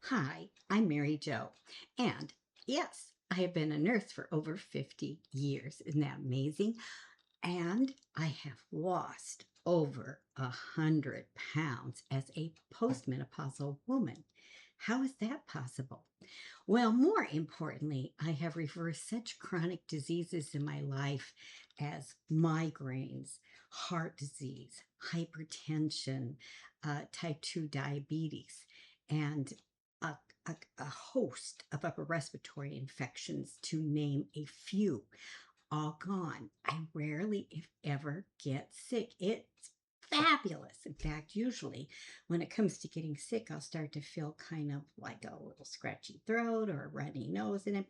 Hi, I'm Mary Jo. And yes, I have been a nurse for over 50 years. Isn't that amazing? And I have lost over 100 pounds as a postmenopausal woman. How is that possible? Well, more importantly, I have reversed such chronic diseases in my life as migraines, heart disease, hypertension, type 2 diabetes, and a, a host of upper respiratory infections, to name a few, all gone. I rarely, if ever, get sick. It's fabulous. In fact, usually when it comes to getting sick, I'll start to feel kind of like a little scratchy throat or a runny nose, and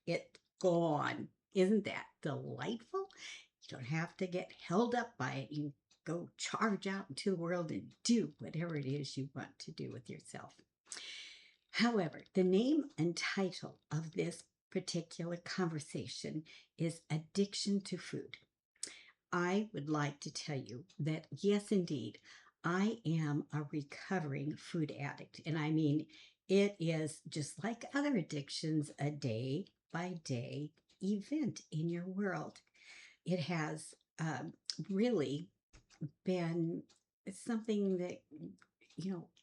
it's gone. Isn't that delightful? You don't have to get held up by it. You go charge out into the world and do whatever it is you want to do with yourself. However, the name and title of this particular conversation is Addiction to Food. I would like to tell you that, yes, indeed, I am a recovering food addict. And I mean, it is just like other addictions, a day by day event in your world. It has really been something that,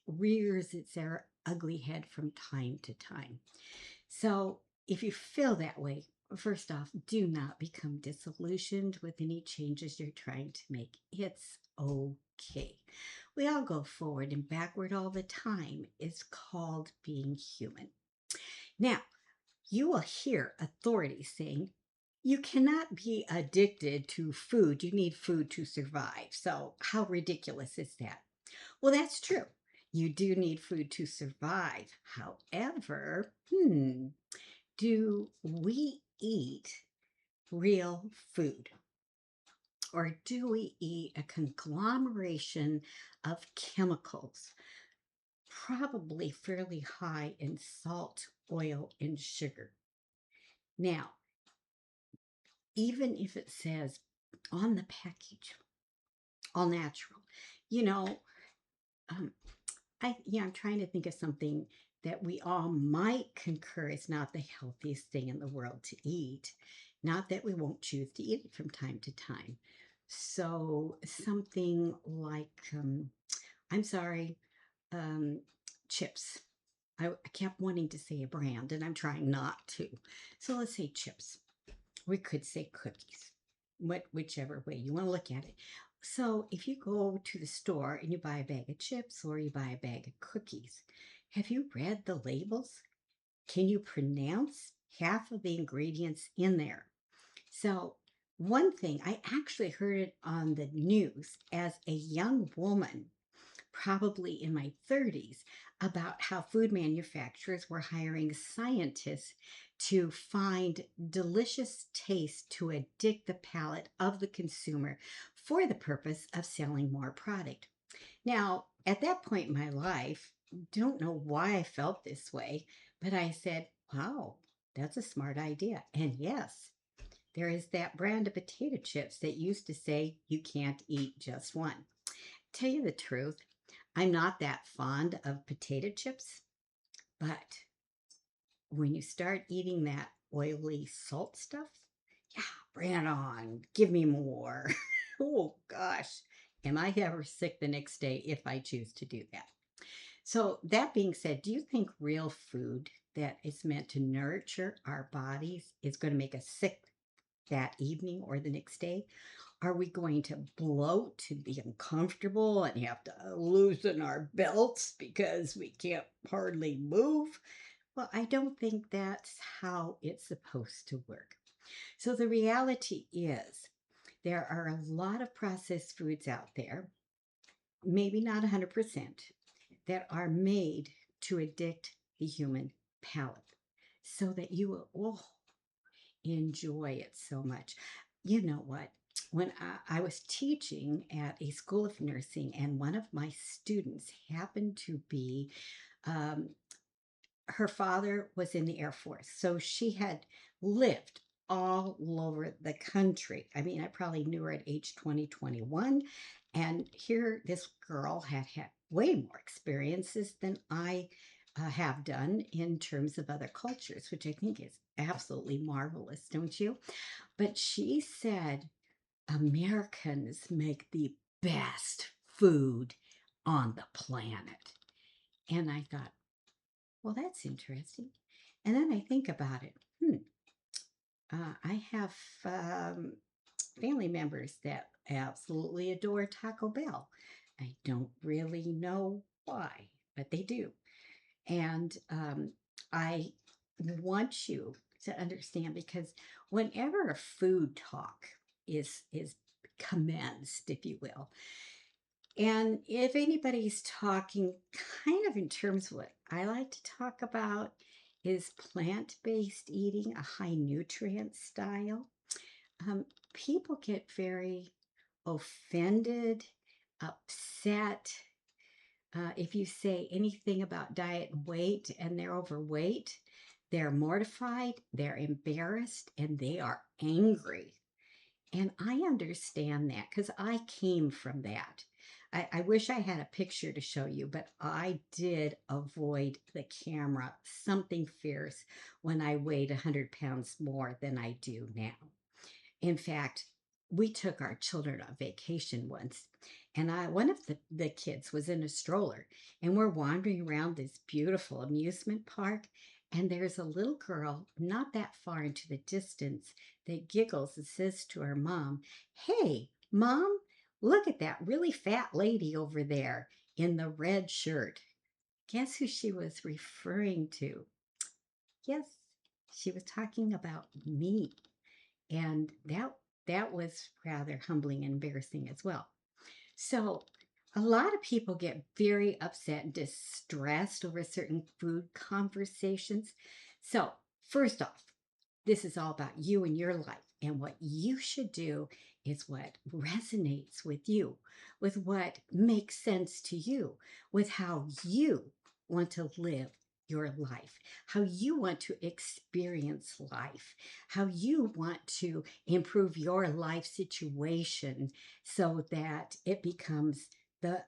rears its ugly head from time to time. So if you feel that way, first off, do not become disillusioned with any changes you're trying to make. It's okay. We all go forward and backward all the time. It's called being human. Now, you will hear authorities saying, you cannot be addicted to food. You need food to survive. So, how ridiculous is that? Well, that's true. You do need food to survive. However, do we eat real food? Or do we eat a conglomeration of chemicals, probably fairly high in salt, oil, and sugar? Now, even if it says on the package, all natural, you know, um, I'm trying to think of something that we all might concur is not the healthiest thing in the world to eat. Not that we won't choose to eat it from time to time. So something like, I'm sorry, um, chips. I kept wanting to say a brand, and I'm trying not to. So let's say chips. We could say cookies, whichever way you want to look at it. So if you go to the store and you buy a bag of chips or you buy a bag of cookies, have you read the labels? Can you pronounce half of the ingredients in there? So one thing, I actually heard it on the news as a young woman, probably in my 30s, about how food manufacturers were hiring scientists to find delicious taste to addict the palate of the consumer for the purpose of selling more product. Now, at that point in my life, don't know why I felt this way, but I said, wow, that's a smart idea. And yes, there is that brand of potato chips that used to say you can't eat just one. Tell you the truth, I'm not that fond of potato chips, but when you start eating that oily salt stuff, yeah, bring it on. Give me more. Oh gosh. Am I ever sick the next day if I choose to do that? So, that being said, do you think real food that is meant to nurture our bodies is going to make us sick that evening or the next day? Are we going to bloat to be uncomfortable and have to loosen our belts because we can't hardly move? Well, I don't think that's how it's supposed to work. So the reality is there are a lot of processed foods out there, maybe not 100%, that are made to addict the human palate so that you will, enjoy it so much. You know what? When I was teaching at a school of nursing, and one of my students happened to be, um, her father was in the Air Force. So she had lived all over the country. I mean, I probably knew her at age 20, 21. And here, this girl had had way more experiences than I have done in terms of other cultures, which I think is absolutely marvelous, don't you? But she said Americans make the best food on the planet. And I thought, well, that's interesting. And then I think about it. I have family members that absolutely adore Taco Bell. I don't really know why, but they do. And I want you to understand, because whenever a food talk is commenced, if you will, and if anybody's talking kind of in terms of what I like to talk about is plant-based eating, a high nutrient style, um, people get very offended, upset, if you say anything about diet and weight and they're overweight. They're mortified, they're embarrassed, and they are angry. And I understand that because I came from that. I wish I had a picture to show you, but I did avoid the camera something fierce when I weighed 100 pounds more than I do now. In fact, we took our children on vacation once, and one of the kids was in a stroller, and we're wandering around this beautiful amusement park, and there's a little girl not that far into the distance that giggles and says to her mom, "Hey, Mom, look at that really fat lady over there in the red shirt." Guess who she was referring to? Yes, she was talking about me. And that was rather humbling and embarrassing as well. So a lot of people get very upset and distressed over certain food conversations. So first off, this is all about you and your life. And what you should do is what resonates with you, with what makes sense to you, with how you want to live your life, how you want to experience life, how you want to improve your life situation so that it becomes the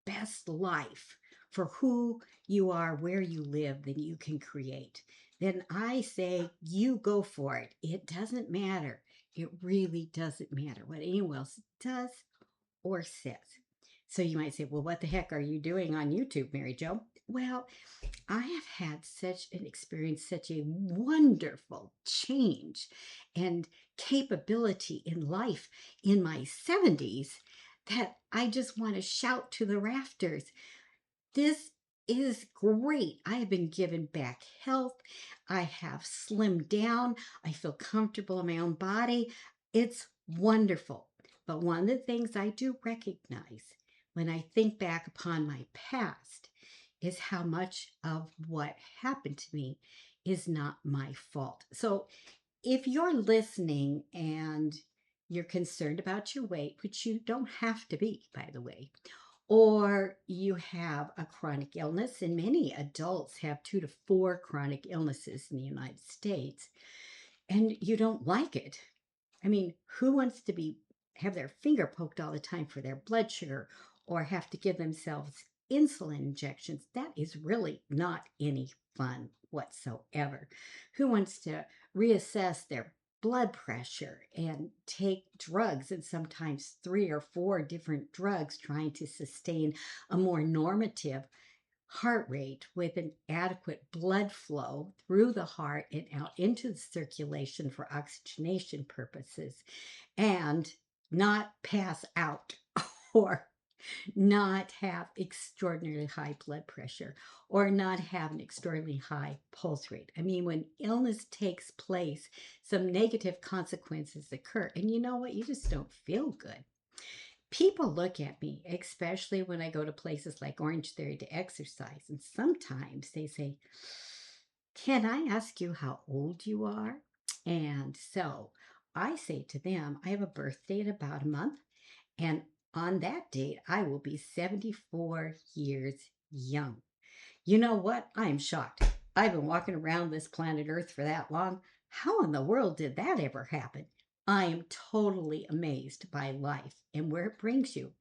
best life for who you are, where you live, that you can create. Then I say you go for it. It doesn't matter. It really doesn't matter what anyone else does or says. So you might say, well, what the heck are you doing on YouTube, Mary Jo? Well, I have had such an experience, such a wonderful change and capability in life in my 70s that I just want to shout to the rafters. This is great. I have been given back health. I have slimmed down. I feel comfortable in my own body. It's wonderful. But one of the things I do recognize when I think back upon my past is how much of what happened to me is not my fault. So if you're listening and you're concerned about your weight, which you don't have to be, by the way, or you have a chronic illness, and many adults have 2 to 4 chronic illnesses in the United States, and you don't like it. I mean, who wants to be have their finger poked all the time for their blood sugar or have to give themselves insulin injections? That is really not any fun whatsoever. Who wants to reassess their blood pressure and take drugs, and sometimes 3 or 4 different drugs, trying to sustain a more normative heart rate with an adequate blood flow through the heart and out into the circulation for oxygenation purposes, and not pass out or not have extraordinarily high blood pressure or not have an extraordinarily high pulse rate. I mean, when illness takes place, some negative consequences occur. And you know what? You just don't feel good. People look at me, especially when I go to places like Orange Theory to exercise, and sometimes they say, "Can I ask you how old you are?" And so I say to them, I have a birthday in about a month, and on that date, I will be 74 years young. You know what? I am shocked. I've been walking around this planet Earth for that long. How in the world did that ever happen? I am totally amazed by life and where it brings you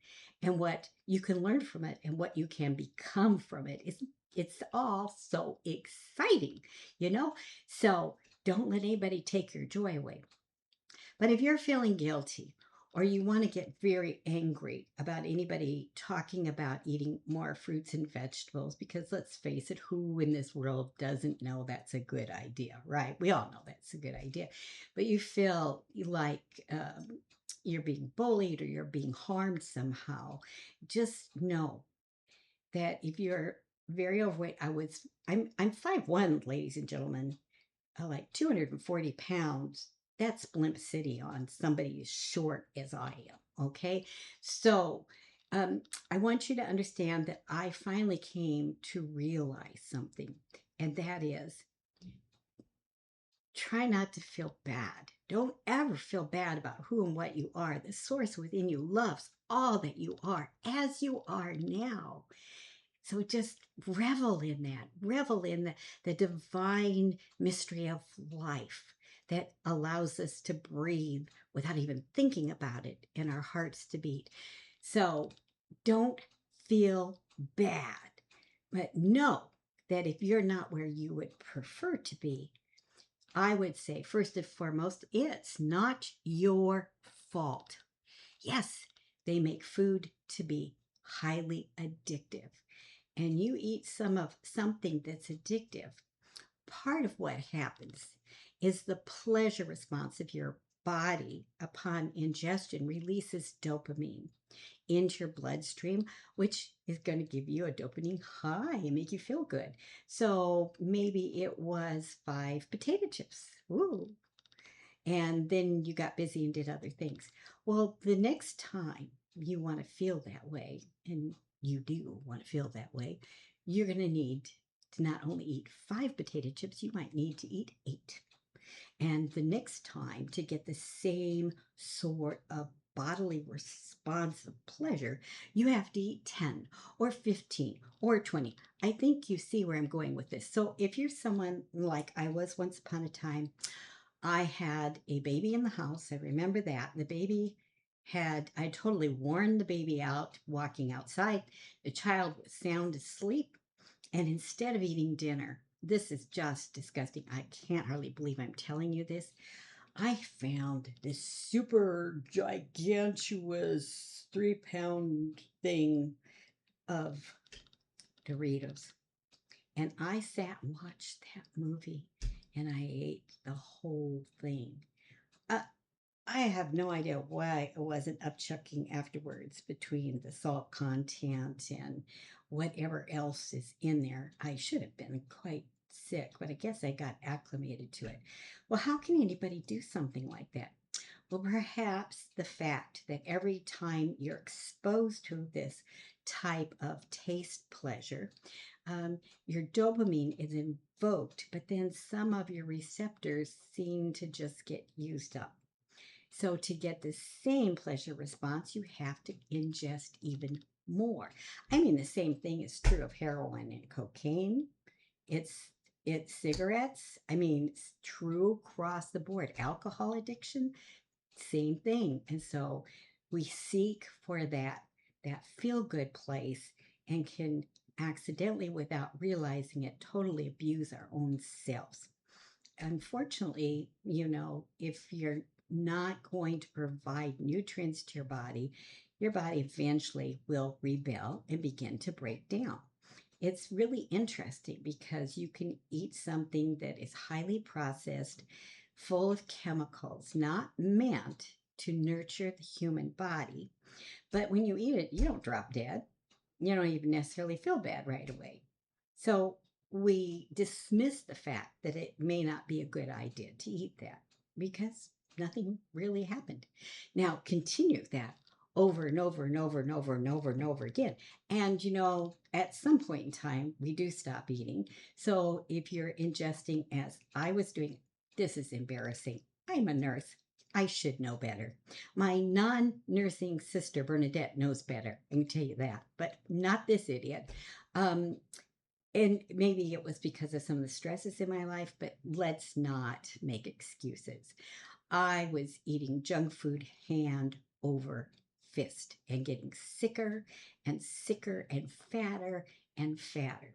and what you can learn from it and what you can become from it. Isn't It's all so exciting, you know? So don't let anybody take your joy away. But if you're feeling guilty or you want to get very angry about anybody talking about eating more fruits and vegetables, because let's face it, who in this world doesn't know that's a good idea, right? We all know that's a good idea. But you feel like you're being bullied or you're being harmed somehow, just know that if you're very overweight, I'm 5'1", ladies and gentlemen, like 240 pounds. That's Blimp City on somebody as short as I am. Okay. So I want you to understand that I finally came to realize something, and that is try not to feel bad. Don't ever feel bad about who and what you are. The source within you loves all that you are as you are now. So just revel in that, revel in the divine mystery of life that allows us to breathe without even thinking about it and our hearts to beat. So don't feel bad, but know that if you're not where you would prefer to be, I would say, first and foremost, it's not your fault. Yes, they make food to be highly addictive, and you eat something that's addictive. Part of what happens is the pleasure response of your body upon ingestion releases dopamine into your bloodstream, which is going to give you a dopamine high and make you feel good. So maybe it was 5 potato chips. Ooh. And then you got busy and did other things. Well, the next time you want to feel that way, and you do want to feel that way, you're going to need to not only eat 5 potato chips, you might need to eat 8. And the next time, to get the same sort of bodily response of pleasure, you have to eat 10 or 15 or 20. I think you see where I'm going with this. So if you're someone like I was once upon a time, I had a baby in the house. I remember that. I totally worn the baby out walking outside. The child was sound asleep. And instead of eating dinner, this is just disgusting. I can't hardly believe I'm telling you this. I found this super gigantuous 3-pound thing of Doritos. And I sat and watched that movie and I ate the whole thing. Uh, I have no idea why I wasn't upchucking afterwards between the salt content and whatever else is in there. I should have been quite sick, but I guess I got acclimated to it. Well, how can anybody do something like that? Well, perhaps the fact that every time you're exposed to this type of taste pleasure, your dopamine is invoked, but then some of your receptors seem to just get used up. So, to get the same pleasure response, you have to ingest even more. I mean, the same thing is true of heroin and cocaine. It's it's cigarettes. I mean, it's true across the board. Alcohol addiction, same thing. And so we seek for that feel good place and can accidentally, without realizing it, totally abuse our own selves. Unfortunately, if you're not going to provide nutrients to your body eventually will rebel and begin to break down. It's really interesting because you can eat something that is highly processed, full of chemicals, not meant to nurture the human body. But when you eat it, you don't drop dead. You don't even necessarily feel bad right away. So we dismiss the fact that it may not be a good idea to eat that because nothing really happened. Now continue that over and over and over and over and over and over again. And at some point in time, we do stop eating. So if you're ingesting, as I was doing, this is embarrassing. I'm a nurse. I should know better. My non nursing sister, Bernadette, knows better. I can tell you that, but not this idiot. Um, and maybe it was because of some of the stresses in my life, but let's not make excuses. I was eating junk food hand over fist and getting sicker and sicker and fatter and fatter.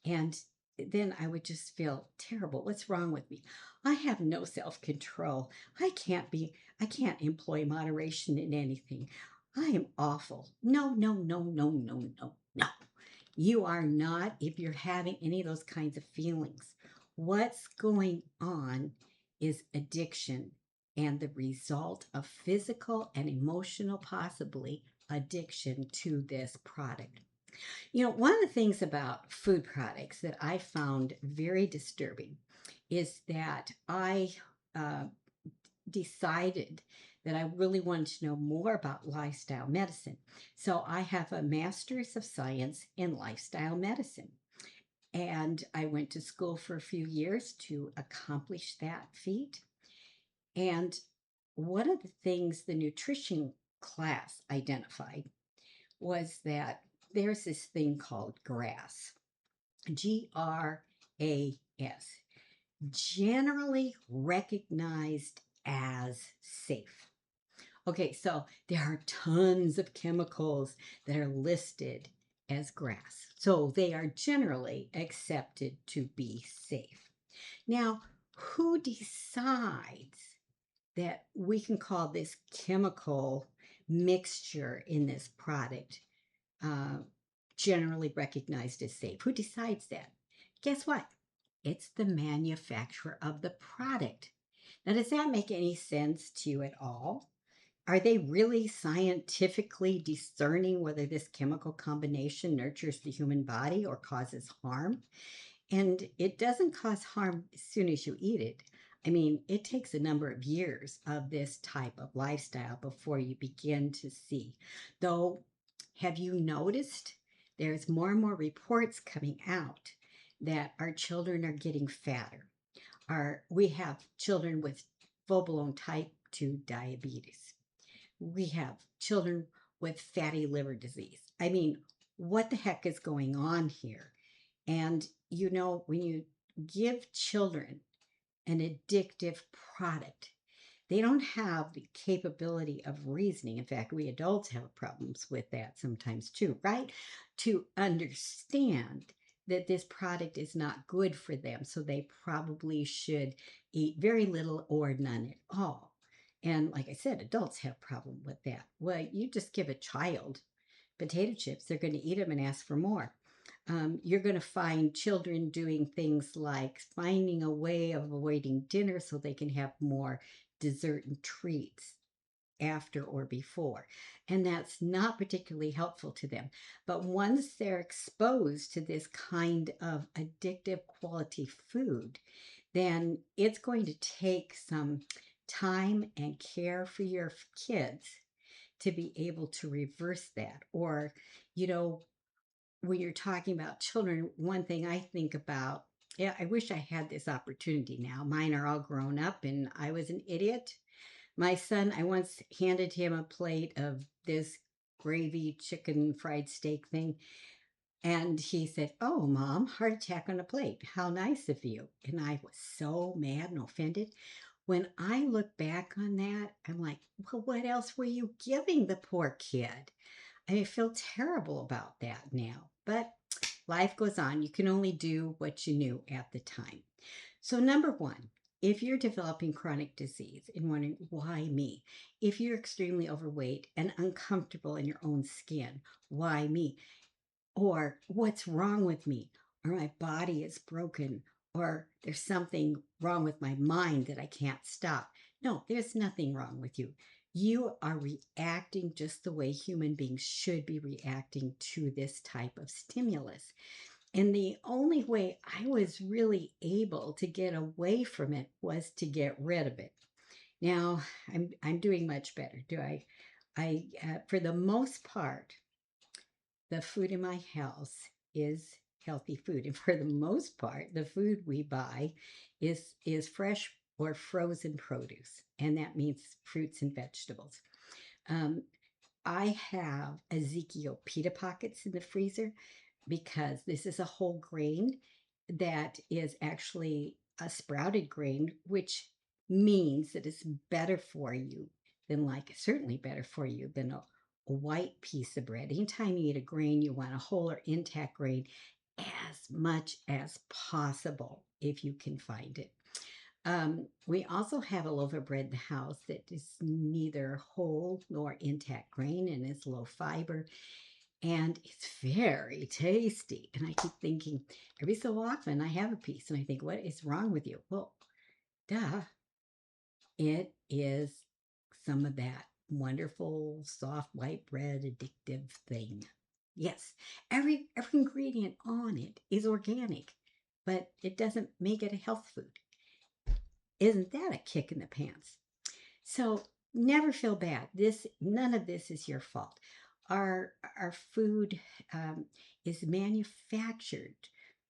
And then I would just feel terrible. What's wrong with me? I have no self control. I can't employ moderation in anything. I am awful. No, no, no, no, no, no, no. You are not if you're having any of those kinds of feelings. What's going on is addiction and the result of physical and emotional, possibly, addiction to this product. One of the things about food products that I found very disturbing is that I uh, decided that I really wanted to know more about lifestyle medicine. So I have a master's of science in lifestyle medicine. And I went to school for a few years to accomplish that feat. And one of the things the nutrition class identified was that there's this thing called GRAS, GRAS, generally recognized as safe. Okay, so there are tons of chemicals that are listed as GRAS. So they are generally accepted to be safe. Now, who decides that we can call this chemical mixture in this product uh, generally recognized as safe? Who decides that? Guess what? It's the manufacturer of the product. Now, does that make any sense to you at all? Are they really scientifically discerning whether this chemical combination nurtures the human body or causes harm? And it doesn't cause harm as soon as you eat it. I mean, it takes a number of years of this type of lifestyle before you begin to see. Though, have you noticed there's more and more reports coming out that our children are getting fatter? We have children with full blown type 2 diabetes. We have children with fatty liver disease. I mean, what the heck is going on here? And when you give children an addictive product, they don't have the capability of reasoning. In fact, we adults have problems with that sometimes too, right? To understand that this product is not good for them. So they probably should eat very little or none at all. And like I said, adults have problem with that. Well, you just give a child potato chips, they're going to eat them and ask for more. You're going to find children doing things like finding a way of avoiding dinner so they can have more dessert and treats after or before. And that's not particularly helpful to them. But once they're exposed to this kind of addictive quality food, then it's going to take some time and care for your kids to be able to reverse that. Or, you know, when you're talking about children, one thing I think about, yeah, I wish I had this opportunity now. Mine are all grown up and I was an idiot. My son, I once handed him a plate of this gravy chicken fried steak thing. And he said, "Oh, Mom, heart attack on a plate. How nice of you." And I was so mad and offended. When I look back on that, I'm like, well, what else were you giving the poor kid? I feel terrible about that now. But life goes on. You can only do what you knew at the time. So, number one, if you're developing chronic disease and wondering, why me? If you're extremely overweight and uncomfortable in your own skin, why me? Or what's wrong with me? Or my body is broken? Or there's something wrong with my mind that I can't stop? No, there's nothing wrong with you. You are reacting just the way human beings should be reacting to this type of stimulus. And the only way I was really able to get away from it was to get rid of it. Now I'm doing much better. Do I for the most part, the food in my house is healthy food, and for the most part, the food we buy is fresh or frozen produce, and that means fruits and vegetables. Um, I have Ezekiel pita pockets in the freezer because this is a whole grain that is actually a sprouted grain, which means that it's better for you than, like, certainly better for you than a white piece of bread. Anytime you eat a grain, you want a whole or intact grain. as much as possible if you can find it. We also have a loaf of bread in the house that is neither whole nor intact grain and is low fiber. And it's very tasty. And I keep thinking, every so often I have a piece and I think, what is wrong with you? Well, duh, it is some of that wonderful soft white bread addictive thing. Yes, every ingredient on it is organic, but it doesn't make it a health food. Isn't that a kick in the pants? So never feel bad. None of this is your fault. Our food is manufactured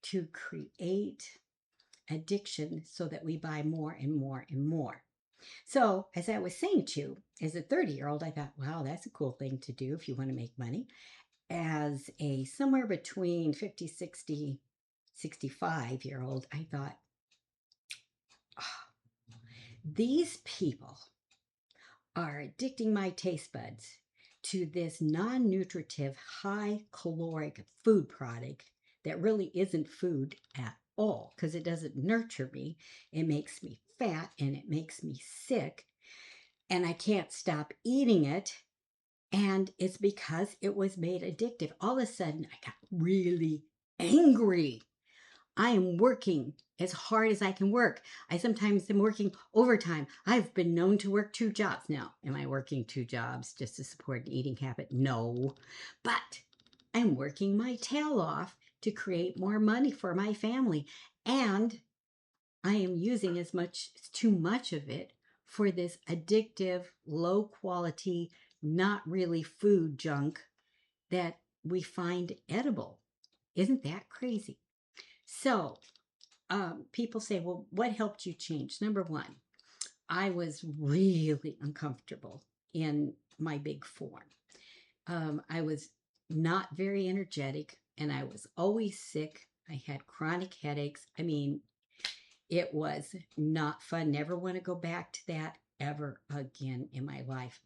to create addiction so that we buy more and more and more. So, as I was saying to you, as a 30-year-old, I thought, wow, that's a cool thing to do if you want to make money. As a somewhere between 50, 60, 65-year-old, I thought, oh, these people are addicting my taste buds to this non-nutritive, high-caloric food product that really isn't food at all because it doesn't nurture me. It makes me fat and it makes me sick, and I can't stop eating it. And it's because it was made addictive. All of a sudden, I got really angry. I am working as hard as I can work. I sometimes am working overtime. I've been known to work 2 jobs. Now, am I working 2 jobs just to support an eating habit? No. But I'm working my tail off to create more money for my family. And I am using too much of it for this addictive, low quality, not really food junk that we find edible. Isn't that crazy? So, people say, well, what helped you change? Number one, I was really uncomfortable in my big form. I was not very energetic and I was always sick. I had chronic headaches. I mean, it was not fun. Never want to go back to that ever again in my life.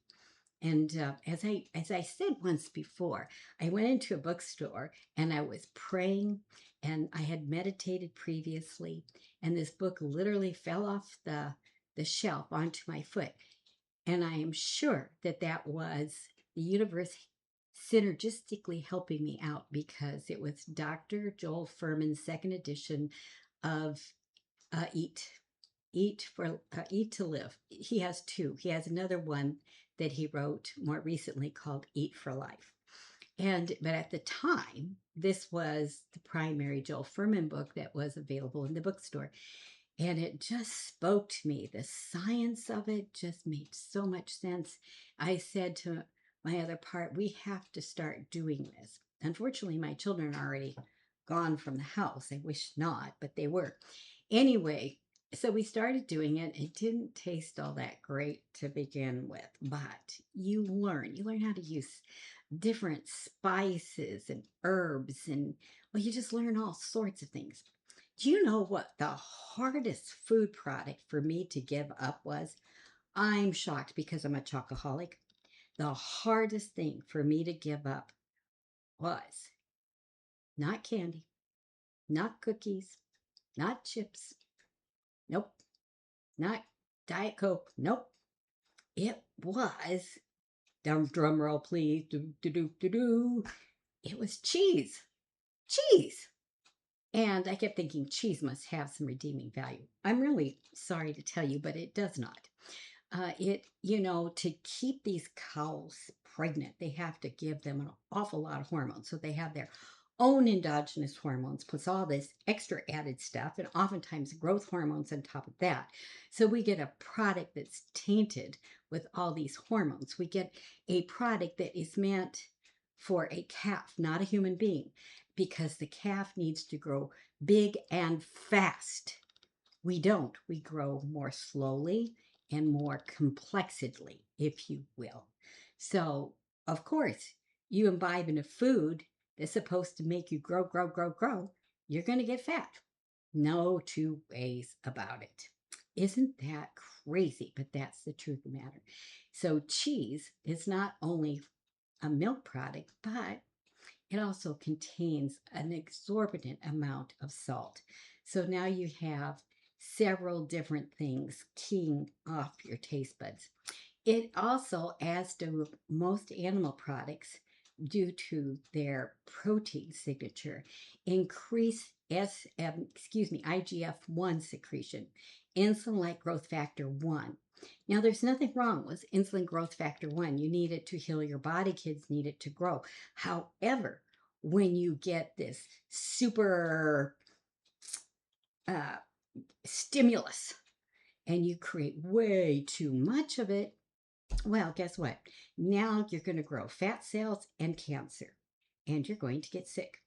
And as I said once before, I went into a bookstore and I was praying, and I had meditated previously, and this book literally fell off the shelf onto my foot. And I am sure that that was the universe synergistically helping me out, because it was Dr. Joel Furman's second edition of Eat Eat to Live. He has two. He has another one that he wrote more recently called Eat for Life. But at the time, this was the primary Joel Furman book that was available in the bookstore. And it just spoke to me. The science of it just made so much sense. I said to my other part, we have to start doing this. Unfortunately, my children are already gone from the house. I wish not, but they were. Anyway, so we started doing it. It didn't taste all that great to begin with, but you learn how to use different spices and herbs, and well, you just learn all sorts of things. Do you know what the hardest food product for me to give up was? I'm shocked because I'm a chocoholic. The hardest thing for me to give up was not candy, not cookies, not chips. Nope. Not Diet Coke. Nope. It was, drum roll please, do, do, do, do, do. It was cheese. Cheese. And I kept thinking cheese must have some redeeming value. I'm really sorry to tell you, but it does not. To keep these cows pregnant, they have to give them an awful lot of hormones. So they have their own endogenous hormones, plus all this extra added stuff, and oftentimes growth hormones on top of that. So we get a product that's tainted with all these hormones. We get a product that is meant for a calf, not a human being, because the calf needs to grow big and fast. We don't. We grow more slowly and more complexedly, if you will. So, of course, you imbibe in a food that's supposed to make you grow, grow, grow, grow, you're going to get fat. No two ways about it. Isn't that crazy? But that's the truth of the matter. So cheese is not only a milk product, but it also contains an exorbitant amount of salt. So now you have several different things keying off your taste buds. It also, as do most animal products, due to their protein signature, increase IGF-1 secretion, insulin-like growth factor 1. Now, there's nothing wrong with insulin growth factor 1. You need it to heal your body. Kids need it to grow. However, when you get this super uh, stimulus and you create way too much of it, well, guess what? Now you're going to grow fat cells and cancer, and you're going to get sick.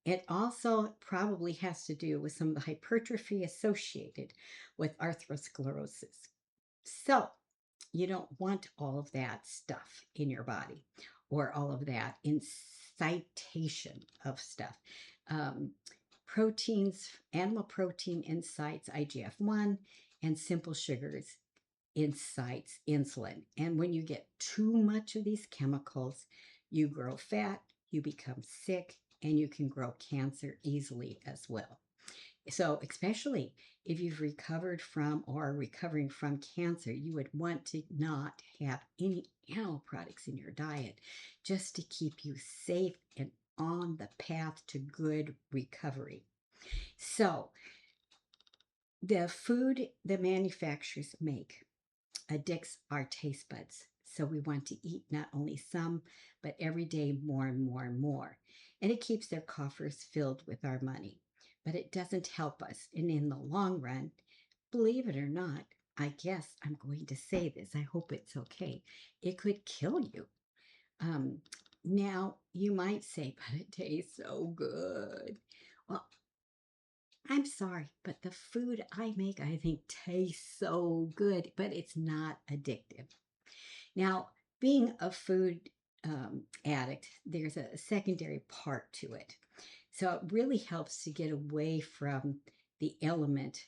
It also probably has to do with some of the hypertrophy associated with atherosclerosis. So, you don't want all of that stuff in your body or all of that incitation of stuff. Um, Proteins, animal protein incites IGF-1, and simple sugars incites insulin. And when you get too much of these chemicals, you grow fat, you become sick, and you can grow cancer easily as well. So, especially if you've recovered from or are recovering from cancer, you would want to not have any animal products in your diet just to keep you safe and on the path to good recovery. So, the food the manufacturers make addicts our taste buds. So we want to eat not only some, but every day more and more and more. And it keeps their coffers filled with our money. But it doesn't help us. And in the long run, believe it or not, I guess I'm going to say this. I hope it's okay. It could kill you. Um, Now, you might say, but it tastes so good. Well, I'm sorry, but the food I make, I think, tastes so good, but it's not addictive. Now, being a food addict, there's a secondary part to it. So it really helps to get away from the element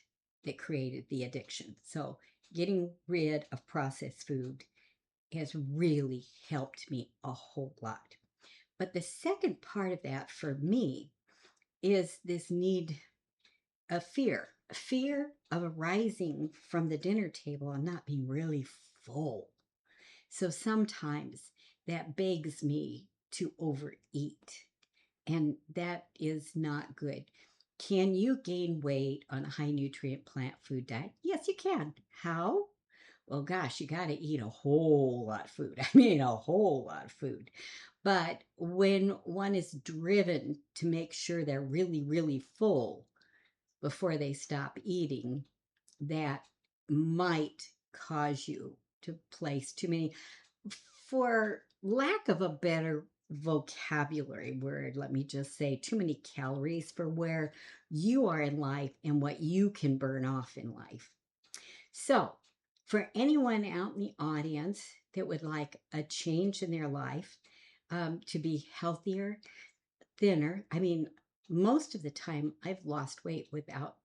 that created the addiction. So getting rid of processed food has really helped me a whole lot. But the second part of that for me is this need of fear of rising from the dinner table and not being really full. So sometimes that begs me to overeat, and that is not good. Can you gain weight on a high nutrient plant food diet? Yes, you can. How? Well, gosh, you got to eat a whole lot of food. I mean, a whole lot of food. But when one is driven to make sure they're really, really full before they stop eating, that might cause you to place too many, for lack of a better vocabulary word, let me just say, too many calories for where you are in life and what you can burn off in life. So, for anyone out in the audience that would like a change in their life, to be healthier, thinner, I mean, most of the time I've lost weight without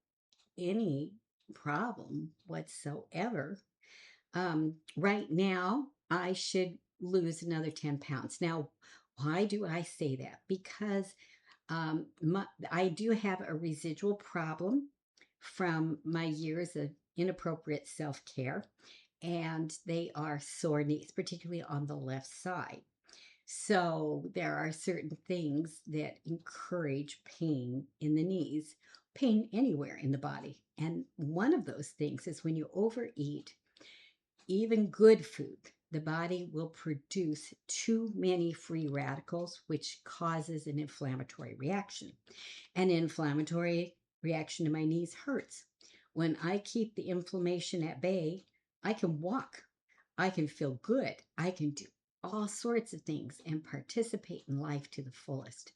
any problem whatsoever. Right now, I should lose another 10 pounds. Now, why do I say that? Because I do have a residual problem from my years of inappropriate self care, and they are sore knees, particularly on the left side. So there are certain things that encourage pain in the knees, pain anywhere in the body. And one of those things is when you overeat, even good food, the body will produce too many free radicals, which causes an inflammatory reaction. An inflammatory reaction to my knees hurts. When I keep the inflammation at bay, I can walk, I can feel good, I can do all sorts of things and participate in life to the fullest.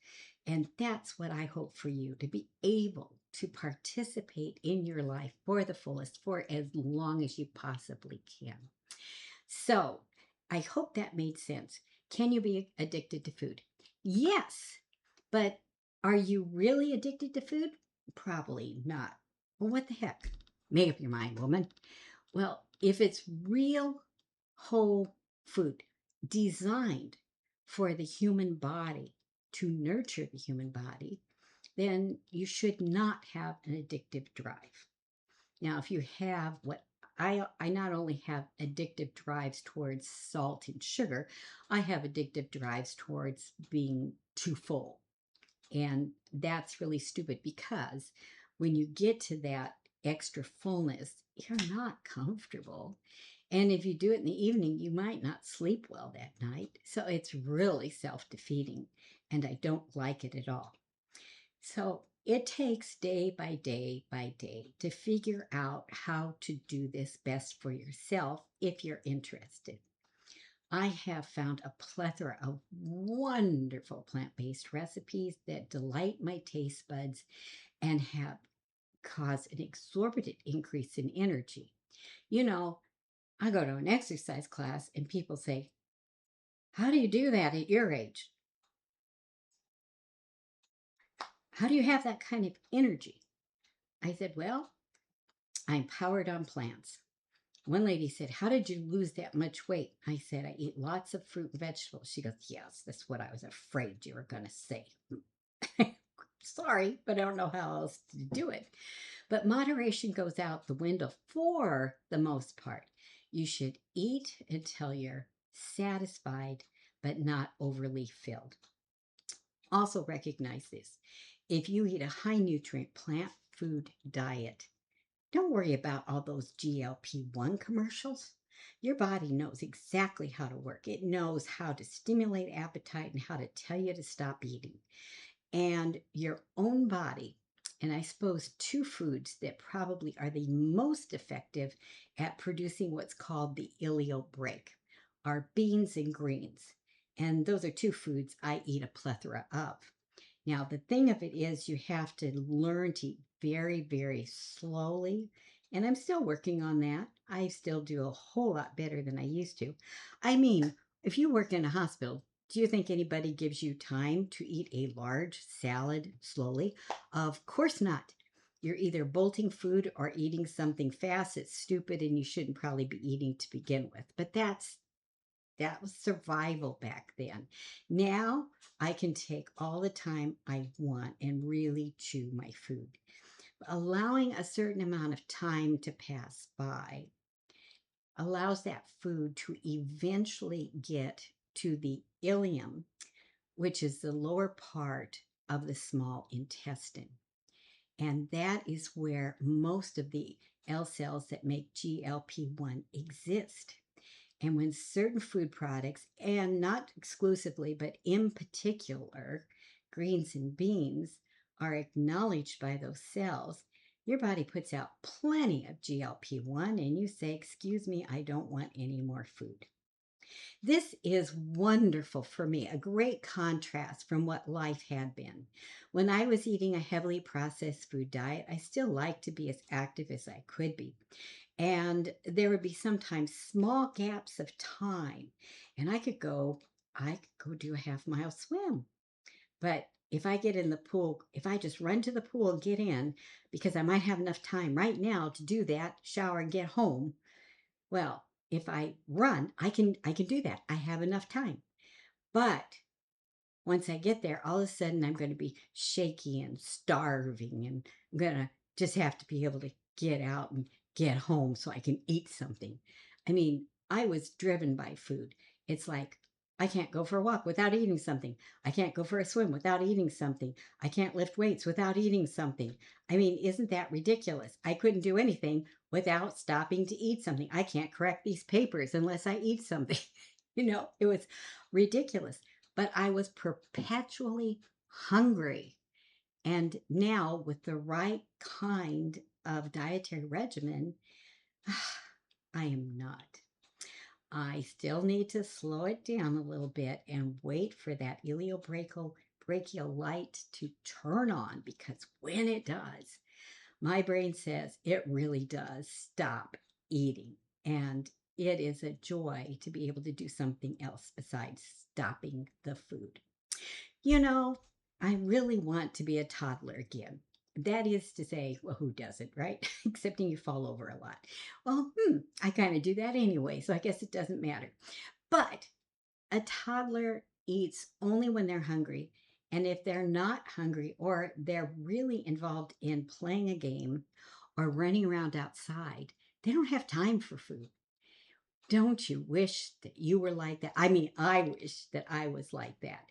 And that's what I hope for you, to be able to participate in your life for the fullest for as long as you possibly can. So I hope that made sense. Can you be addicted to food? Yes, but are you really addicted to food? Probably not. Well, what the heck? Make up your mind, woman. Well, if it's real whole food designed for the human body, to nurture the human body, then you should not have an addictive drive. Now, if you have what I not only have addictive drives towards salt and sugar, I have addictive drives towards being too full. And that's really stupid because when you get to that extra fullness, you're not comfortable. And if you do it in the evening, you might not sleep well that night. So it's really self defeating. And I don't like it at all. So it takes day by day by day to figure out how to do this best for yourself if you're interested. I have found a plethora of wonderful plant based recipes that delight my taste buds and have caused an exorbitant increase in energy. You know, I go to an exercise class and people say, "How do you do that at your age? How do you have that kind of energy?" I said, "Well, I'm powered on plants." One lady said, "How did you lose that much weight?" I said, "I eat lots of fruit and vegetables." She goes, "Yes, that's what I was afraid you were going to say." Sorry, but I don't know how else to do it. But moderation goes out the window for the most part. You should eat until you're satisfied, but not overly filled. Also, recognize this: if you eat a high nutrient plant food diet, don't worry about all those GLP-1 commercials. Your body knows exactly how to work. It knows how to stimulate appetite and how to tell you to stop eating. And your own body, and I suppose two foods that probably are the most effective at producing what's called the ileal brake are beans and greens. And those are two foods I eat a plethora of. Now, the thing of it is, you have to learn to eat very, very slowly. And I'm still working on that. I still do a whole lot better than I used to. I mean, if you work in a hospital, do you think anybody gives you time to eat a large salad slowly? Of course not. You're either bolting food or eating something fast. It's stupid and you shouldn't probably be eating to begin with. But that was survival back then. Now I can take all the time I want and really chew my food. Allowing a certain amount of time to pass by allows that food to eventually get to the ileum, which is the lower part of the small intestine. And that is where most of the L cells that make GLP-1 exist. And when certain food products, and not exclusively, but in particular, greens and beans, are acknowledged by those cells, your body puts out plenty of GLP-1 and you say, "Excuse me, I don't want any more food." This is wonderful for me, a great contrast from what life had been. When I was eating a heavily processed food diet, I still liked to be as active as I could be. And there would be sometimes small gaps of time, and I could go do a half-mile swim. But if I get in the pool, if I just run to the pool and get in, because I might have enough time right now to do that, shower and get home, well, if I run, I can do that. I have enough time. But once I get there, all of a sudden I'm going to be shaky and starving, and I'm going to just have to be able to get out and get home so I can eat something. I mean, I was driven by food. It's like, I can't go for a walk without eating something. I can't go for a swim without eating something. I can't lift weights without eating something. I mean, isn't that ridiculous? I couldn't do anything without stopping to eat something. I can't correct these papers unless I eat something. It was ridiculous. But I was perpetually hungry. And now, with the right kind of dietary regimen, I am not. I still need to slow it down a little bit and wait for that brachial light to turn on, because when it does, my brain says it really does stop eating. And it is a joy to be able to do something else besides stopping the food. You know, I really want to be a toddler again. That is to say, well, who doesn't, right? Excepting you fall over a lot. Well, I kind of do that anyway, so I guess it doesn't matter. But a toddler eats only when they're hungry And if they're not hungry or they're really involved in playing a game or running around outside, they don't have time for food. Don't you wish that you were like that? I mean, I wish that I was like that.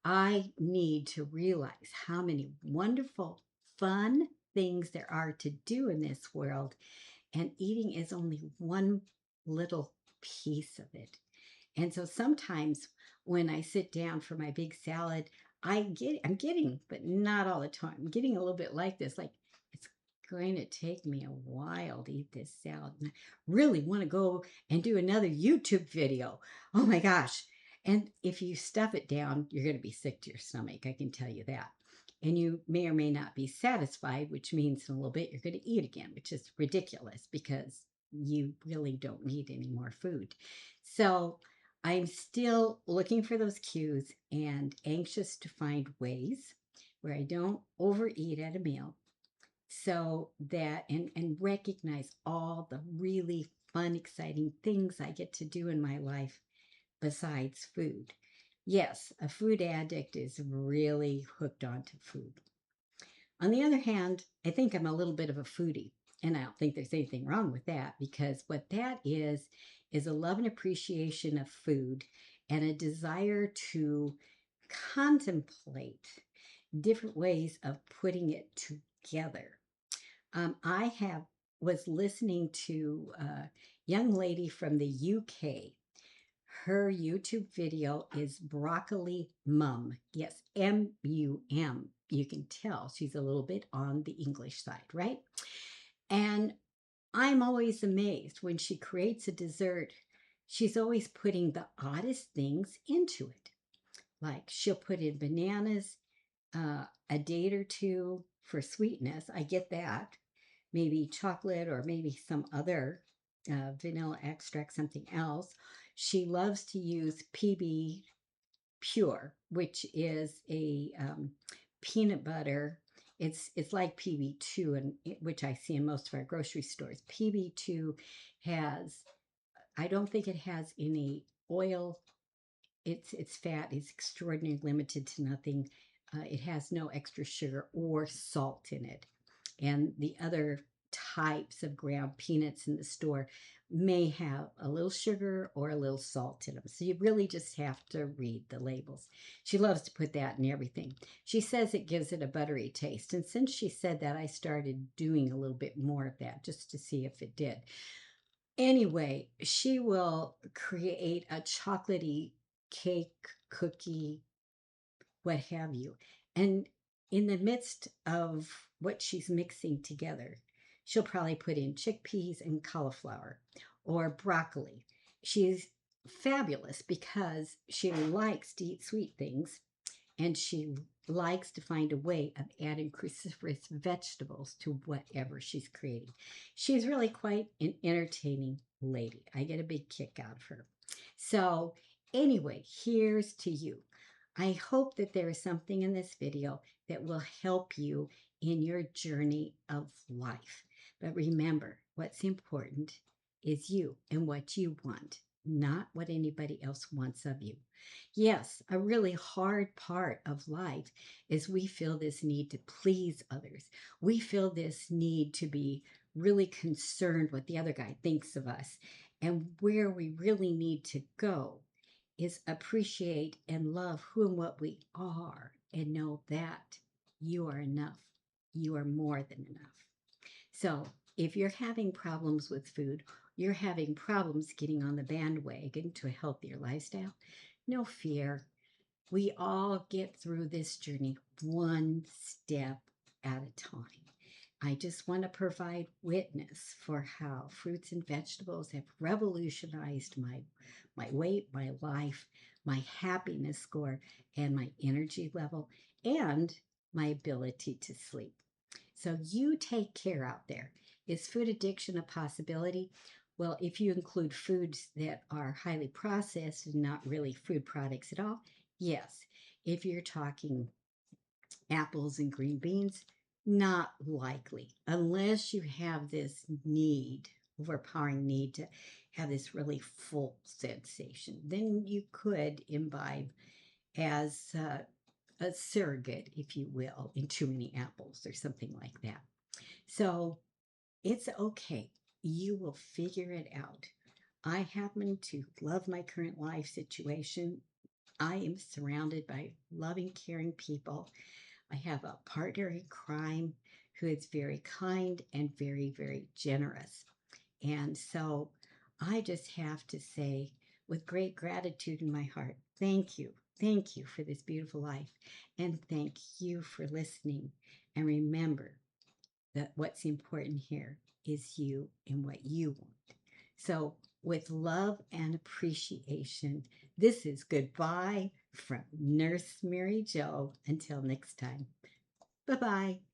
I need to realize how many wonderful, fun things there are to do in this world, and eating is only one little piece of it. And so sometimes when I sit down for my big salad, I'm getting, but not all the time. I'm getting a little bit like this, like it's going to take me a while to eat this salad. And I really want to go and do another YouTube video. Oh my gosh. And if you stuff it down, you're going to be sick to your stomach. I can tell you that. And you may or may not be satisfied, which means in a little bit you're going to eat again, which is ridiculous because you really don't need any more food. So I'm still looking for those cues and anxious to find ways where I don't overeat at a meal, so that and recognize all the really fun, exciting things I get to do in my life besides food. Yes, a food addict is really hooked onto food. On the other hand, I think I'm a little bit of a foodie, and I don't think there's anything wrong with that, because what that is a love and appreciation of food and a desire to contemplate different ways of putting it together. I have was listening to a young lady from the UK. Her YouTube video is Broccoli Mum. Yes, MUM. You can tell she's a little bit on the English side, right? And I'm always amazed when she creates a dessert. She's always putting the oddest things into it. Like she'll put in bananas, a date or two for sweetness. I get that. Maybe chocolate or maybe some other vanilla extract, something else. She loves to use PB Pure, which is a peanut butter. It's like PB2, and which I see in most of our grocery stores. PB2 has, I don't think it has any oil. Its fat is extraordinarily limited to nothing. It has no extra sugar or salt in it. And the other types of ground peanuts in the store may have a little sugar or a little salt in them. So you really just have to read the labels. She loves to put that in everything. She says it gives it a buttery taste. And since she said that, I started doing a little bit more of that just to see if it did. Anyway, she will create a chocolatey cake, cookie, what have you. And in the midst of what she's mixing together, she'll probably put in chickpeas and cauliflower or broccoli. She's fabulous because she likes to eat sweet things, and she likes to find a way of adding cruciferous vegetables to whatever she's creating. She's really quite an entertaining lady. I get a big kick out of her. So, anyway, here's to you. I hope that there is something in this video that will help you in your journey of life. But remember, what's important is you and what you want, not what anybody else wants of you. Yes, a really hard part of life is we feel this need to please others. We feel this need to be really concerned what the other guy thinks of us. And where we really need to go is appreciate and love who and what we are and know that you are enough. You are more than enough. So if you're having problems with food, you're having problems getting on the bandwagon to a healthier lifestyle, no fear. We all get through this journey one step at a time. I just want to provide witness for how fruits and vegetables have revolutionized my weight, my life, my happiness score, and my energy level, and my ability to sleep. So you take care out there. Is food addiction a possibility? Well, if you include foods that are highly processed and not really food products at all, yes. If you're talking apples and green beans, not likely, unless you have this need, overpowering need to have this really full sensation. Then you could imbibe as a surrogate, if you will, in too many apples or something like that. So it's okay. You will figure it out. I happen to love my current life situation. I am surrounded by loving, caring people. I have a partner in crime who is very kind and very, very generous. And so I just have to say, with great gratitude in my heart, thank you. Thank you for this beautiful life. And thank you for listening. And remember that what's important here is you and what you want. So, with love and appreciation, this is goodbye from Nurse Mary Jo. Until next time. Bye bye.